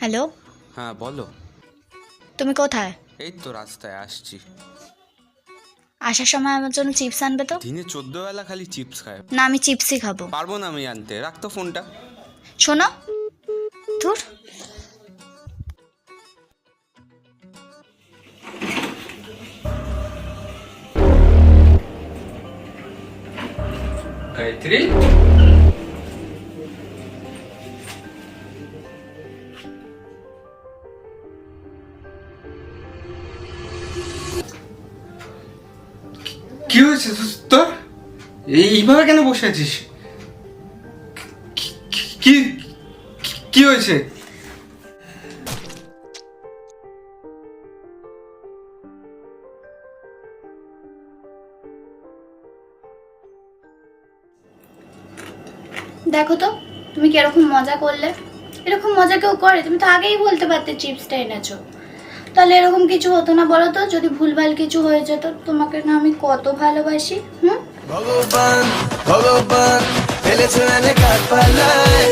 Hello, হ্যাঁ বলো। তুমি কোথায়? এই তো রাস্তায় আসছি। আসার সময় আমার জন্য চিপস আনবে তো। দিনে 14 বেলা খালি চিপস খায়। না, আমি চিপসই খাবো। পারবো না আমি আনতে, রাখতো ফোনটা। শোনো, ধুর। গায়ত্রী, কি হয়েছে তোর? এইভাবে কেন বসে আছিস? কি কি হয়েছে? দেখো তো তুমি কি এরকম মজা করলে। এরকম মজা কেউ করে? তুমি তো আগেই বলতে পারতে চিপসটা এনেছো, তাহলে এরকম কিছু হতো না। বলো তো, যদি ভুলভাল কিছু হয়ে যেত, তোমাকে না আমি কত ভালোবাসি। ভগবান ভগবান ফেলেছে এনে কাঠ পাল্লায়